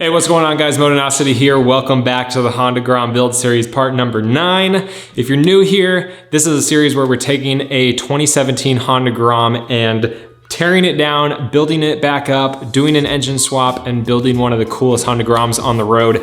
Hey, what's going on, guys? Motonosity here. Welcome back to the Honda Grom build series part number 9. If you're new here, this is a series where we're taking a 2017 Honda Grom and tearing it down, building it back up, doing an engine swap, and building one of the coolest Honda Groms on the road.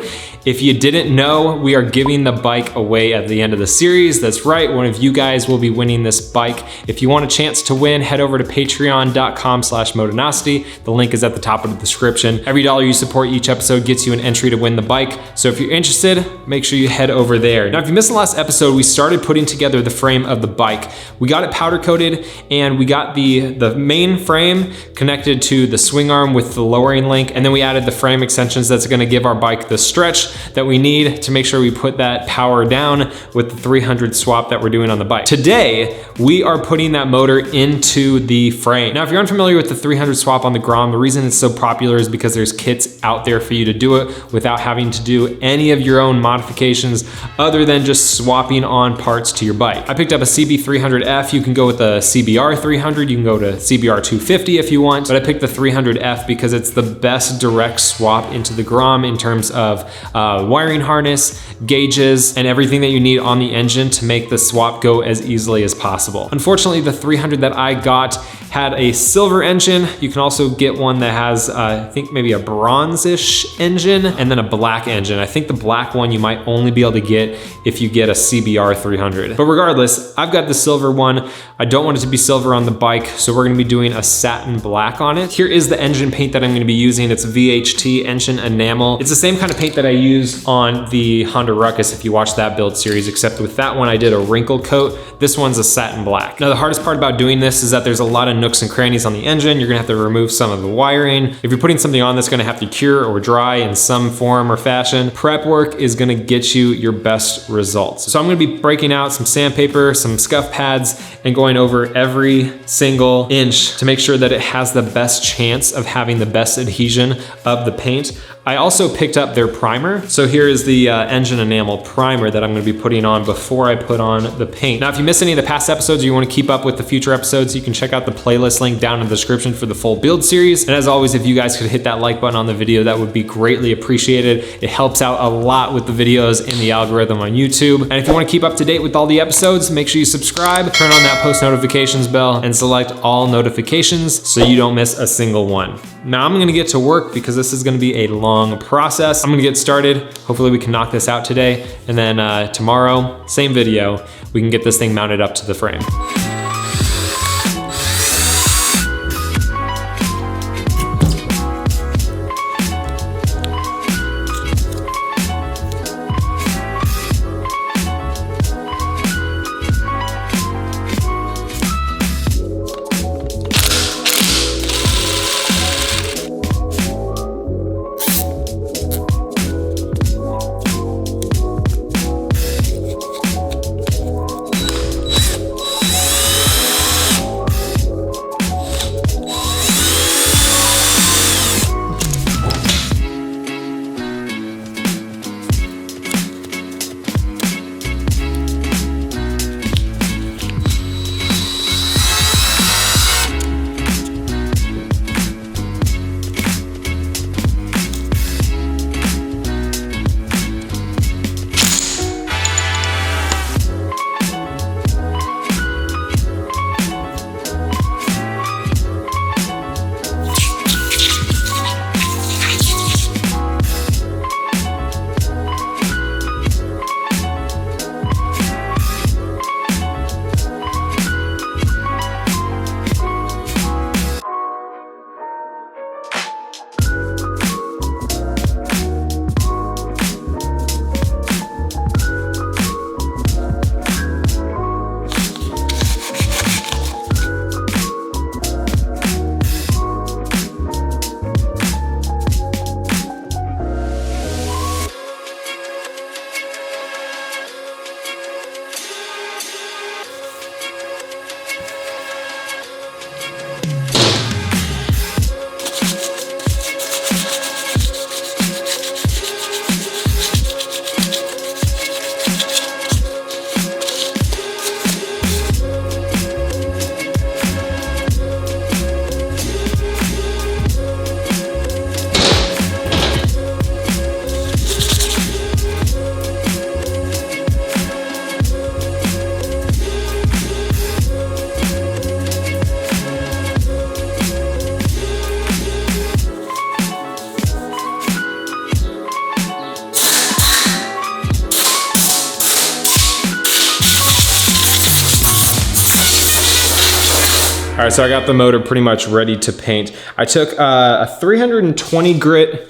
If you didn't know, we are giving the bike away at the end of the series. That's right, one of you guys will be winning this bike. If you want a chance to win, head over to patreon.com/motonosity. The link is at the top of the description. Every dollar you support each episode gets you an entry to win the bike. So if you're interested, make sure you head over there. Now, if you missed the last episode, we started putting together the frame of the bike. We got it powder coated and we got the main frame connected to the swing arm with the lowering link, and then we added the frame extensions that's going to give our bike the stretch that we need to make sure we put that power down with the 300 swap that we're doing on the bike. Today we are putting that motor into the frame. Now, if you're unfamiliar with the 300 swap on the Grom, the reason it's so popular is because there's kits out there for you to do it without having to do any of your own modifications other than just swapping on parts to your bike. I picked up a CB300F. You can go with a CBR300, you can go to CBR250 if you want, but I picked the 300F because it's the best direct swap into the Grom in terms of wiring harness, gauges, and everything that you need on the engine to make the swap go as easily as possible. Unfortunately, the 300 that I got had a silver engine. You can also get one that has, I think maybe a bronze-ish engine and then a black engine. I think the black one you might only be able to get if you get a CBR 300. But regardless, I've got the silver one. I don't want it to be silver on the bike, so we're gonna be doing a satin black on it. Here is the engine paint that I'm gonna be using. It's VHT Engine Enamel. It's the same kind of paint that I used on the Honda Ruckus if you watch that build series, except with that one I did a wrinkle coat. This one's a satin black. Now, the hardest part about doing this is that there's a lot of nooks and crannies on the engine. You're gonna have to remove some of the wiring. If you're putting something on that's gonna have to cure or dry in some form or fashion, prep work is gonna get you your best results. So I'm gonna be breaking out some sandpaper, some scuff pads, and going over every single inch to make sure that it has the best chance of having the best adhesion of the paint. I also picked up their primer. So here is the engine enamel primer that I'm gonna be putting on before I put on the paint. Now, if you missed any of the past episodes or you wanna keep up with the future episodes, you can check out the playlist link down in the description for the full build series. And as always, if you guys could hit that like button on the video, that would be greatly appreciated. It helps out a lot with the videos in the algorithm on YouTube. And if you wanna keep up to date with all the episodes, make sure you subscribe, turn on that post notifications bell, and select all notifications so you don't miss a single one. Now, I'm gonna get to work because this is gonna be a long process. I'm gonna get started. Hopefully we can knock this out today. And then tomorrow, same video, we can get this thing mounted up to the frame. All right, so I got the motor pretty much ready to paint. I took a 320 grit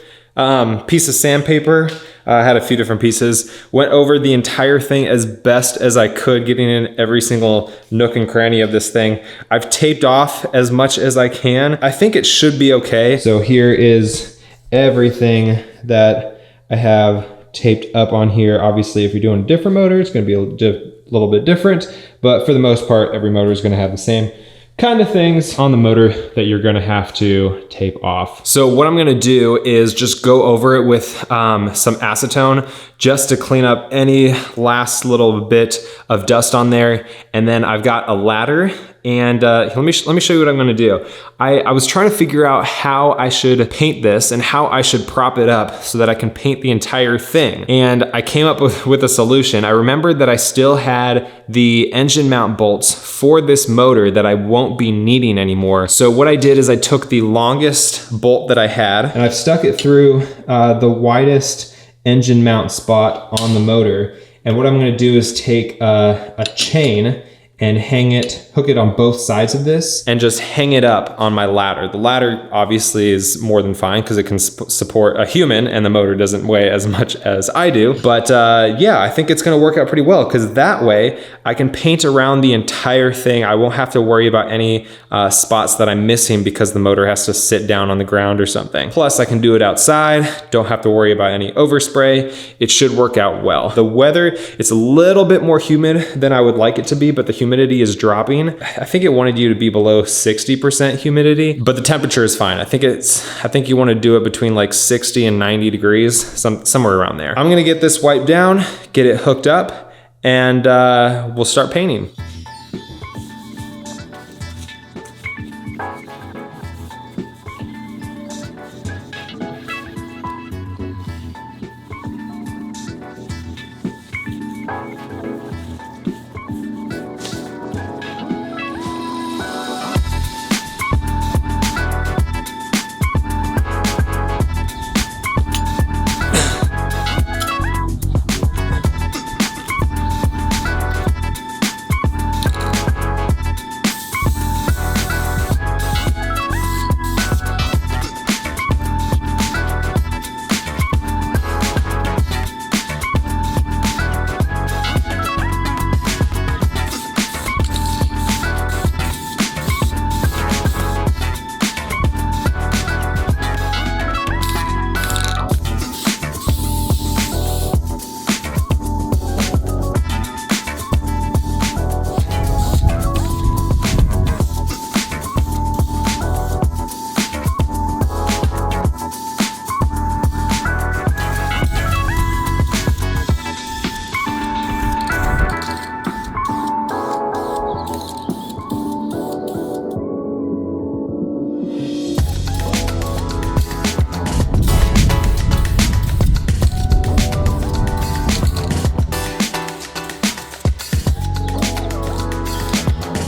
piece of sandpaper. I had a few different pieces, went over the entire thing as best as I could, getting in every single nook and cranny of this thing. I've taped off as much as I can. I think it should be okay. So here is everything that I have taped up on here. Obviously, if you're doing a different motor, it's gonna be a little bit different, but for the most part, every motor is gonna have the same kind of things on the motor that you're gonna have to tape off. So what I'm gonna do is just go over it with some acetone just to clean up any last little bit of dust on there. And then I've got a ladder, and let me show you what I'm gonna do. I was trying to figure out how I should paint this and how I should prop it up so that I can paint the entire thing. And I came up with a solution. I remembered that I still had the engine mount bolts for this motor that I won't be needing anymore. So what I did is I took the longest bolt that I had and I've stuck it through the widest engine mount spot on the motor. And what I'm gonna do is take a chain and hook it on both sides of this and just hang it up on my ladder. The ladder obviously is more than fine because it can support a human and the motor doesn't weigh as much as I do. But yeah, I think it's gonna work out pretty well because that way I can paint around the entire thing. I won't have to worry about any spots that I'm missing because the motor has to sit down on the ground or something. Plus I can do it outside, don't have to worry about any overspray. It should work out well. The weather, it's a little bit more humid than I would like it to be, but the humidity is dropping. I think it wanted you to be below 60% humidity, but the temperature is fine. I think you want to do it between like 60 and 90 degrees, somewhere around there. I'm gonna get this wiped down, get it hooked up, and we'll start painting.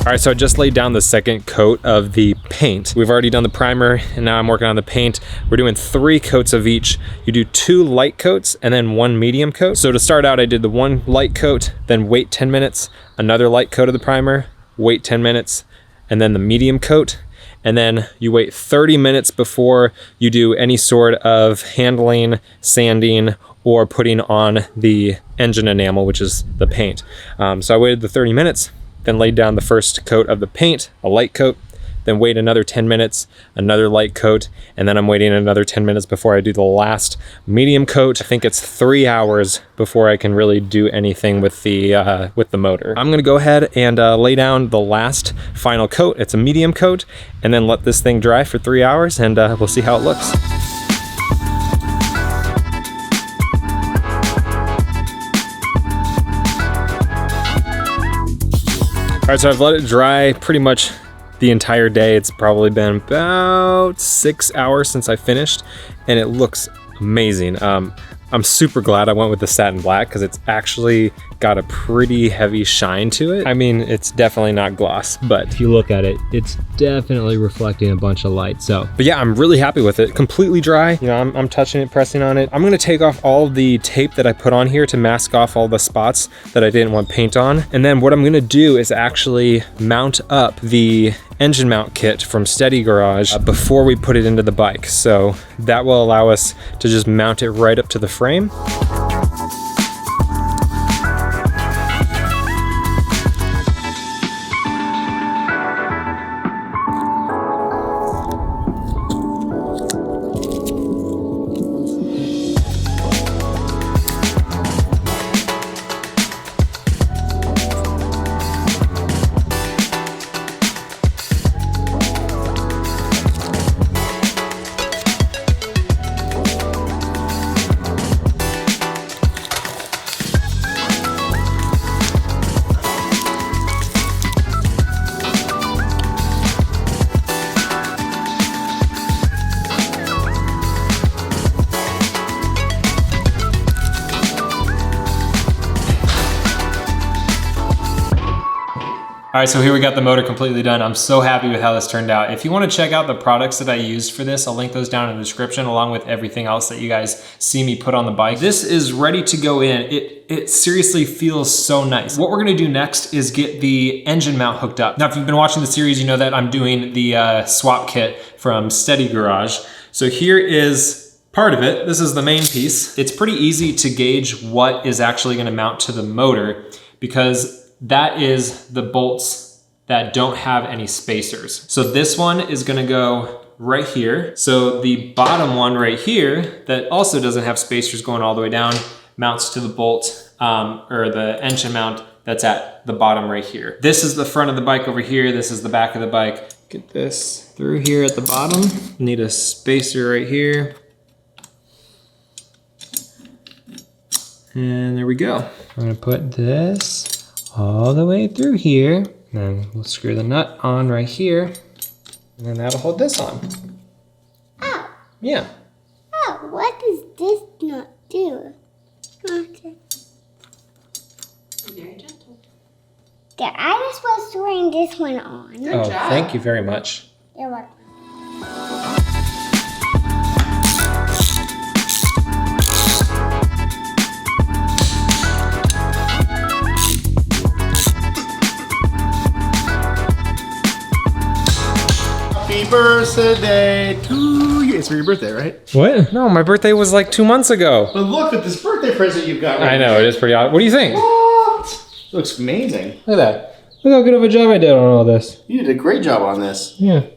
All right, so I just laid down the second coat of the paint. We've already done the primer and now I'm working on the paint. We're doing 3 coats of each. You do 2 light coats and then 1 medium coat. So to start out, I did the 1 light coat, then wait 10 minutes, another light coat of the primer, wait 10 minutes, and then the medium coat. And then you wait 30 minutes before you do any sort of handling, sanding, or putting on the engine enamel, which is the paint. So I waited the 30 minutes, then laid down the first coat of the paint, a light coat, then wait another 10 minutes, another light coat, and then I'm waiting another 10 minutes before I do the last medium coat. I think it's 3 hours before I can really do anything with the motor. I'm gonna go ahead and lay down the last final coat. It's a medium coat, and then let this thing dry for 3 hours, and we'll see how it looks. All right, so I've let it dry pretty much the entire day. It's probably been about 6 hours since I finished, and it looks amazing. I'm super glad I went with the satin black because it's actually got a pretty heavy shine to it. I mean, it's definitely not gloss, but if you look at it, it's definitely reflecting a bunch of light. So, but yeah, I'm really happy with it. Completely dry. You know, I'm touching it, pressing on it. I'm gonna take off all the tape that I put on here to mask off all the spots that I didn't want paint on. And then what I'm gonna do is actually mount up the engine mount kit from Steady Garage before we put it into the bike. So that will allow us to just mount it right up to the frame. All right, so here we got the motor completely done. I'm so happy with how this turned out. If you want to check out the products that I used for this, I'll link those down in the description along with everything else that you guys see me put on the bike. This is ready to go in. It seriously feels so nice. What we're gonna do next is get the engine mount hooked up. Now, if you've been watching the series, you know that I'm doing the swap kit from Steady Garage. So here is part of it. This is the main piece. It's pretty easy to gauge what is actually gonna mount to the motor because that is the bolts that don't have any spacers. So this one is gonna go right here. So the bottom one right here that also doesn't have spacers going all the way down mounts to the bolt or the engine mount that's at the bottom right here. This is the front of the bike over here. This is the back of the bike. Get this through here at the bottom. Need a spacer right here. And there we go. I'm gonna put this all the way through here. Then we'll screw the nut on right here. And then that'll hold this on. Oh. Yeah. Oh, what does this nut do? Okay. Very gentle. Yeah, I was supposed to bring this one on. Good job. Thank you very much. You're welcome. Happy birthday to you. It's for your birthday, right? What? No, my birthday was like 2 months ago. But look at this birthday present you've got. I know, it is pretty odd. What do you think? What? Looks amazing. Look at that. Look how good of a job I did on all this. You did a great job on this. Yeah.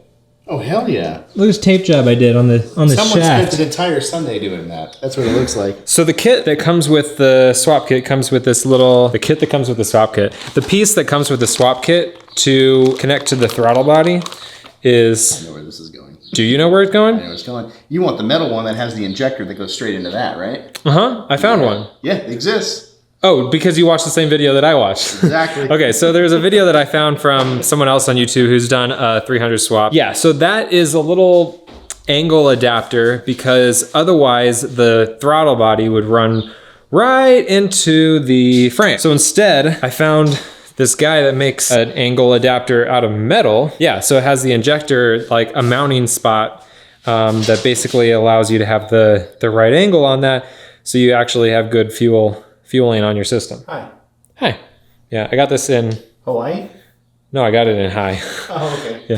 Oh, hell yeah. Look at this tape job I did on the Someone shaft. spent an entire Sunday doing that. That's what it looks like. So the kit that comes with the swap kit comes with this the kit that comes with the swap kit. The piece that comes with the swap kit to connect to the throttle body is... I know where this is going. Do you know where it's going? I know where it's going. You want the metal one that has the injector that goes straight into that, right? Uh-huh, I found one. Yeah, it exists. Oh, because you watched the same video that I watched. Exactly. Okay, so there's a video that I found from someone else on YouTube who's done a 300 swap. Yeah, so that is a little angle adapter because otherwise the throttle body would run right into the frame. So instead, I found this guy that makes an angle adapter out of metal. Yeah, so it has the injector, like a mounting spot that basically allows you to have the right angle on that so you actually have good fueling on your system. Hi. Hi. Yeah, I got this in... Hawaii? No, I got it in high. Oh, okay. Yeah.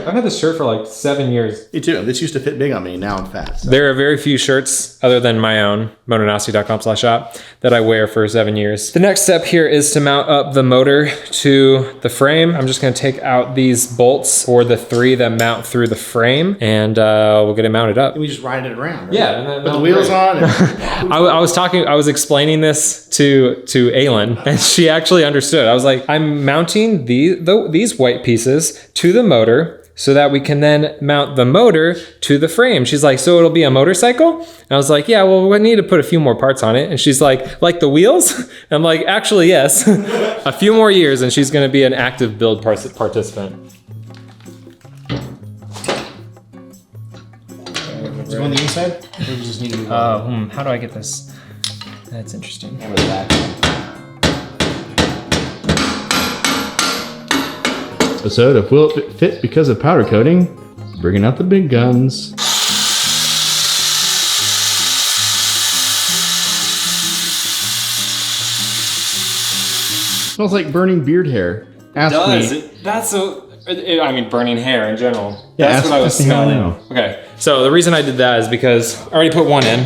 I've had this shirt for like 7 years. Me too. This used to fit big on me. Now I'm fat. So. There are very few shirts other than my own, motonosity.com/shop, that I wear for 7 years. The next step here is to mount up the motor to the frame. I'm just gonna take out these bolts for the 3 that mount through the frame and we'll get it mounted up. We just ride it around, right? Yeah. And then put the wheels on. And I was explaining this to Aylin and she actually understood. I was like, I'm mounting these white pieces to the motor so that we can then mount the motor to the frame. She's like, so it'll be a motorcycle? And I was like, yeah, well, we need to put a few more parts on it. And she's like the wheels? And I'm like, actually, yes. A few more years and she's gonna be an active build participant. That's on the inside? Or you just need to move on? How do I get this? That's interesting. Hammer the back. So to will it fit because of powder coating, bringing out the big guns. Smells like burning beard hair. Ask me. That's so. I mean, burning hair in general. Yeah, that's what I was smelling. Okay, so the reason I did that is because I already put one in.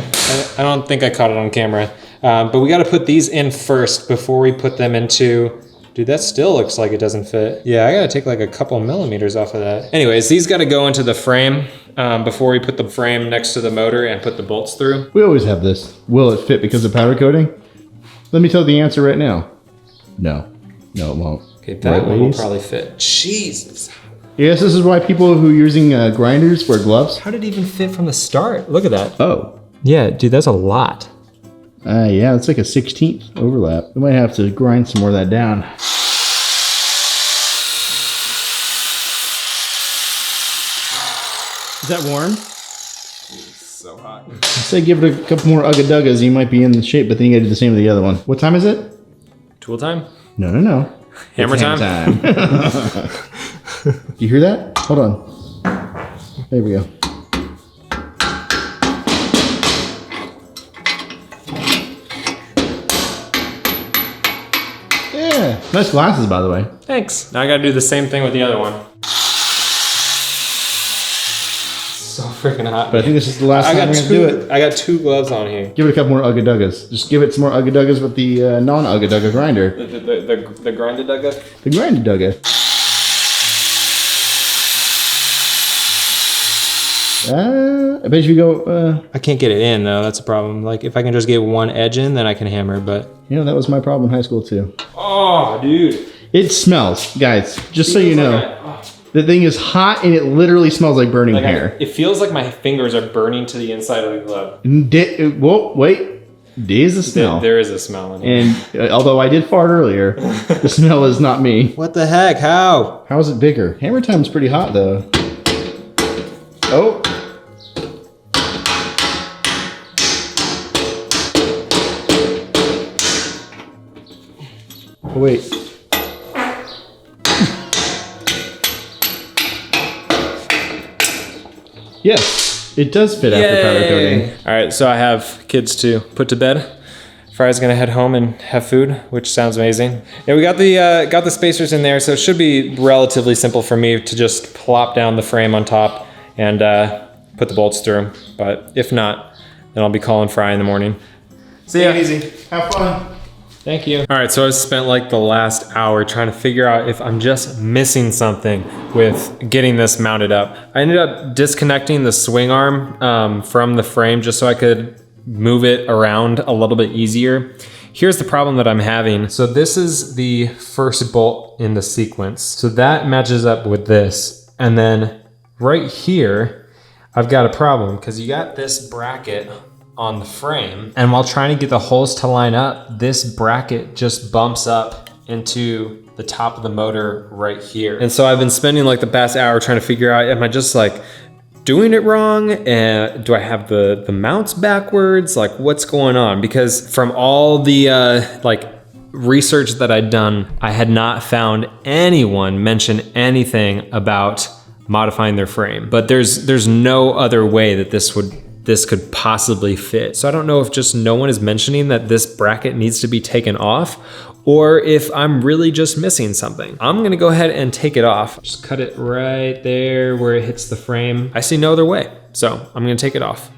I don't think I caught it on camera, but we got to put these in first before we put them into. Dude, that still looks like it doesn't fit. Yeah, I gotta take like a couple millimeters off of that. Anyways, these gotta go into the frame before we put the frame next to the motor and put the bolts through. We always have this. Will it fit because of powder coating? Let me tell the answer right now. No. No, it won't. Okay, that one will probably fit. Jesus. Yes, this is why people who are using grinders wear gloves. How did it even fit from the start? Look at that. Oh. Yeah, dude, that's a lot. Yeah, it's like a 16th overlap. We might have to grind some more of that down. Is that warm? It's so hot. I'd say give it a couple more Ugga-Duggas. You might be in the shape, but then you gotta do the same with the other one. What time is it? Tool time? No. Hammer It's time? You hear that? Hold on. There we go. Yeah, nice glasses, by the way. Thanks. Now I gotta do the same thing with the other one. So freaking hot. But I think this is the last time we're gonna do it. I got 2 gloves on here. Give it a couple more Ugga-Duggas. Just give it some more Ugga-Duggas with the non-Ugga-Dugga grinder. The grinded Dugga? The grinded Dugga. I bet you go. I can't get it in though. That's a problem. Like if I can just get one edge in, then I can hammer. But You know, that was my problem in high school too. oh, dude, It smells, guys. Just so you know, the thing is hot and it literally smells like burning hair. it feels like my fingers are burning to the inside of the glove. Whoa, wait. There's a smell. There is a smell in here. And although I did fart earlier, the smell is not me. What the heck? How? How is it bigger? Hammer time's pretty hot though. Oh. Oh, wait. Yes, it does fit after powder coating. All right, so I have kids to put to bed. Fry's gonna head home and have food, which sounds amazing. Yeah, we got the spacers in there, so it should be relatively simple for me to just plop down the frame on top and put the bolts through. But if not, then I'll be calling Fry in the morning. See ya. Easy. Have fun. Thank you. All right, so I spent like the last hour trying to figure out if I'm just missing something with getting this mounted up. I ended up disconnecting the swing arm from the frame just so I could move it around a little bit easier. Here's the problem that I'm having. So this is the first bolt in the sequence. So that matches up with this. And then right here, I've got a problem because you got this bracket on the frame. And while trying to get the holes to line up, this bracket just bumps up into the top of the motor right here. And so I've been spending like the past hour trying to figure out, am I just like doing it wrong? And do I have the mounts backwards? Like what's going on? Because from all the like research that I'd done, I had not found anyone mention anything about modifying their frame. But there's no other way that this could possibly fit. So I don't know if just no one is mentioning that this bracket needs to be taken off or if I'm really just missing something. I'm gonna go ahead and take it off. Just cut it right there where it hits the frame. I see no other way, so I'm gonna take it off.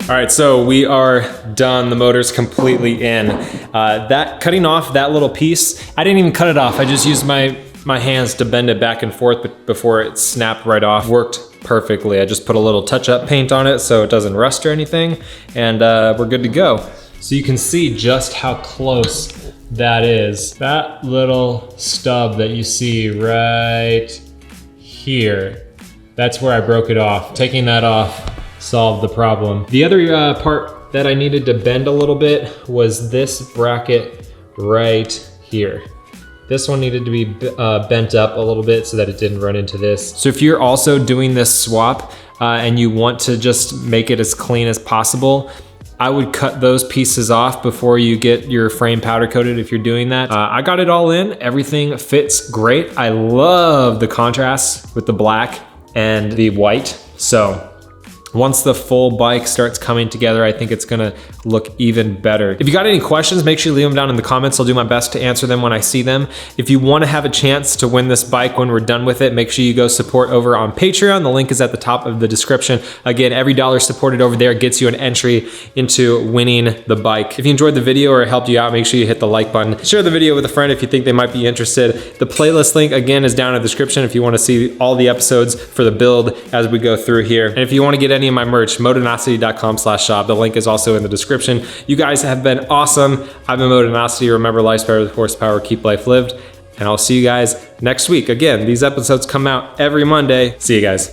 All right, so we are done. The motor's completely in. Cutting off that little piece, I didn't even cut it off. I just used my my hands to bend it back and forth before it snapped right off. Worked perfectly. I just put a little touch-up paint on it so it doesn't rust or anything, and we're good to go. So you can see just how close that is. That little stub that you see right here, that's where I broke it off. Taking that off solved the problem. The other part that I needed to bend a little bit was this bracket right here. This one needed to be bent up a little bit so that it didn't run into this. So if you're also doing this swap and you want to just make it as clean as possible, I would cut those pieces off before you get your frame powder coated if you're doing that. I got it all in, everything fits great. I love the contrast with the black and the white. So once the full bike starts coming together, I think it's gonna look even better. If you got any questions, make sure you leave them down in the comments. I'll do my best to answer them when I see them. If you wanna have a chance to win this bike when we're done with it, make sure you go support over on Patreon. The link is at the top of the description. Again, every dollar supported over there gets you an entry into winning the bike. If you enjoyed the video or it helped you out, make sure you hit the like button. Share the video with a friend if you think they might be interested. The playlist link, again, is down in the description if you wanna see all the episodes for the build as we go through here. And if you wanna get any of my merch, motonosity.com/shop. The link is also in the description. You guys have been awesome. I've been Motonosity. Remember, life's better with horsepower. Keep life lived. And I'll see you guys next week. Again, these episodes come out every Monday. See you guys.